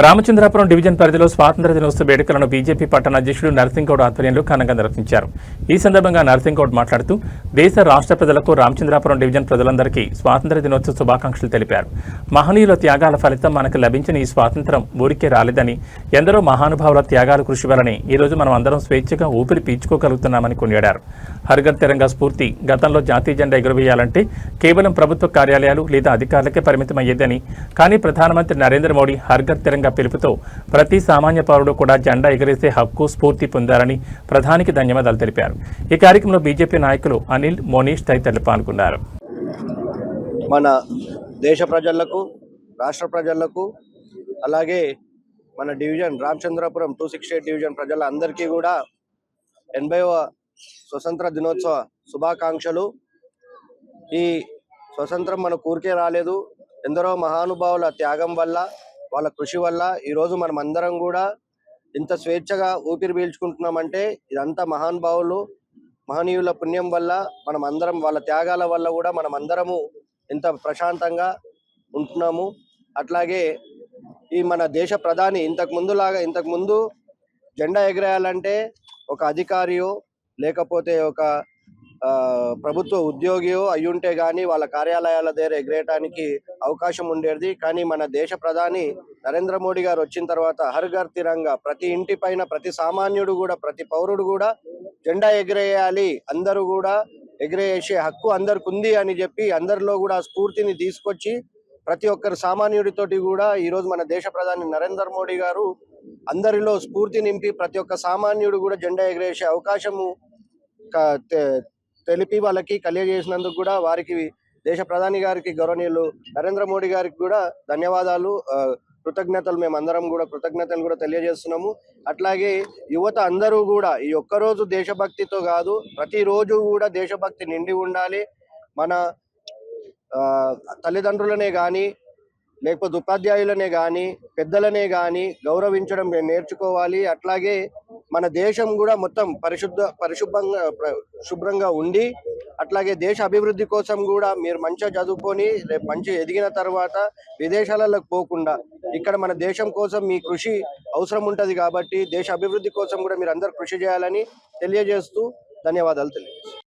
Ramachandrapuram division పరిధిలో స్వాతంత్ర దినోత్సవ వేడుకలను బీజేపీ పట్టణ అధ్యక్షుడు నర్సింగౌడ్ ఆధ్వర్యంలో ఘనంగా నిర్వహించారు. ఈ సందర్భంగా నర్సింగౌడ్ మాట్లాడుతూ దేశ రాష్ట్ర ప్రజలకు రామచంద్రాపురం డివిజన్ ప్రజలందరికీ స్వాతంత్ర దినోత్సవ శుభాకాంక్షలు తెలిపారు. మహనీయుల త్యాగాల ఫలితం మనకు లభించిన ఈ స్వాతంత్రం ఊరికే రాలేదని, ఎందరో మహానుభావుల త్యాగాలు కృషి వలనే ఈ రోజు మనం అందరం స్వేచ్ఛగా ఊపిరి పీల్చుకోగలుగుతున్నామని కొనియాడారు. హర్ఘర్ తిరంగా స్ఫూర్తి గతంలో జాతీయ జెండా ఎగురవేయాలంటే కేవలం ప్రభుత్వ కార్యాలయాలు లేదా అధికారులకే పరిమితమయ్యేదని, కానీ ప్రధానమంత్రి నరేంద్ర మోడీ హర్ఘర్ తిరంగా పిలుపుతో ప్రతి సామాన్య పౌరుడు కూడా జెండా ఎగరేసే హక్కు స్ఫూర్తి పొందారని ప్రధానికి ధన్యవాదాలు తెలిపారు. ఈ కార్యక్రమంలో బీజేపీ నాయకులు అనిల్, మోనీష్ తదితరులు పాల్గొన్నారు. మన దేశ ప్రజలకు, రాష్ట్ర ప్రజలకు, అలాగే మన డివిజన్ రామచంద్రపురం 268 డివిజన్ ప్రజలందరికీ కూడా 80వ స్వతంత్ర దినోత్సవ శుభాకాంక్షలు. ఈ స్వతంత్రం మన ఊరికే రాలేదు. ఎందరో మహానుభావుల త్యాగం వల్ల, వాళ్ళ కృషి వల్ల ఈరోజు మనం అందరం కూడా ఇంత స్వేచ్ఛగా ఊపిరి పీల్చుకుంటున్నామంటే ఇదంతా మహనీయుల పుణ్యం వల్ల, మనం అందరం వాళ్ళ త్యాగాల వల్ల కూడా మనం అందరము ఇంత ప్రశాంతంగా ఉంటున్నాము. అట్లాగే ఈ మన దేశ ప్రధాని ఇంతకు ముందు జెండా ఎగరేయాలంటే ఒక అధికారియో లేకపోతే ఒక ప్రభుత్వ ఉద్యోగియో అయ్యుంటే గానీ వాళ్ళ కార్యాలయాల దగ్గర ఎగరేయడానికి అవకాశం ఉండేది. కానీ మన దేశ ప్రధాని నరేంద్ర మోడీ గారు వచ్చిన తర్వాత హర్ ఘర్ తిరంగా, ప్రతి ఇంటి పైన ప్రతి సామాన్యుడు కూడా, ప్రతి పౌరుడు కూడా జెండా ఎగరేయాలి, అందరూ కూడా ఎగరేసే హక్కు అందరికి ఉంది అని చెప్పి అందరిలో కూడా స్ఫూర్తిని తీసుకొచ్చి ప్రతి ఒక్కరు సామాన్యుడితోటి కూడా ఈరోజు మన దేశ ప్రధాని నరేంద్ర మోడీ గారు అందరిలో స్ఫూర్తి నింపి ప్రతి ఒక్క సామాన్యుడు కూడా జెండా ఎగరేసే అవకాశము తెలిపి వాళ్ళకి కలిగజేసినందుకు కూడా వారికి దేశ ప్రధాని గారికి, గౌరవనీయులు నరేంద్ర మోడీ గారికి కూడా ధన్యవాదాలు, కృతజ్ఞతలు. మేమందరం కూడా కృతజ్ఞతలు కూడా తెలియజేస్తున్నాము. అట్లాగే యువత అందరూ కూడా ఈ ఒక్కరోజు దేశభక్తితో కాదు, ప్రతిరోజు కూడా దేశభక్తి నిండి ఉండాలి. మన తల్లిదండ్రులనే కానీ, లేకపోతే ఉపాధ్యాయులనే కానీ, పెద్దలనే కానీ గౌరవించడం నేర్చుకోవాలి. అట్లాగే మన దేశం కూడా మొత్తం శుభ్రంగా ఉండి, అట్లాగే దేశ అభివృద్ధి కోసం కూడా మీరు మంచిగా చదువుకొని రేపు మంచి ఎదిగిన తర్వాత విదేశాలకు పోకుండా ఇక్కడ మన దేశం కోసం మీ కృషి అవసరం ఉంటుంది. కాబట్టి దేశ అభివృద్ధి కోసం కూడా మీరు అందరూ కృషి చేయాలని తెలియజేస్తూ ధన్యవాదాలు తెలియజేస్తాను.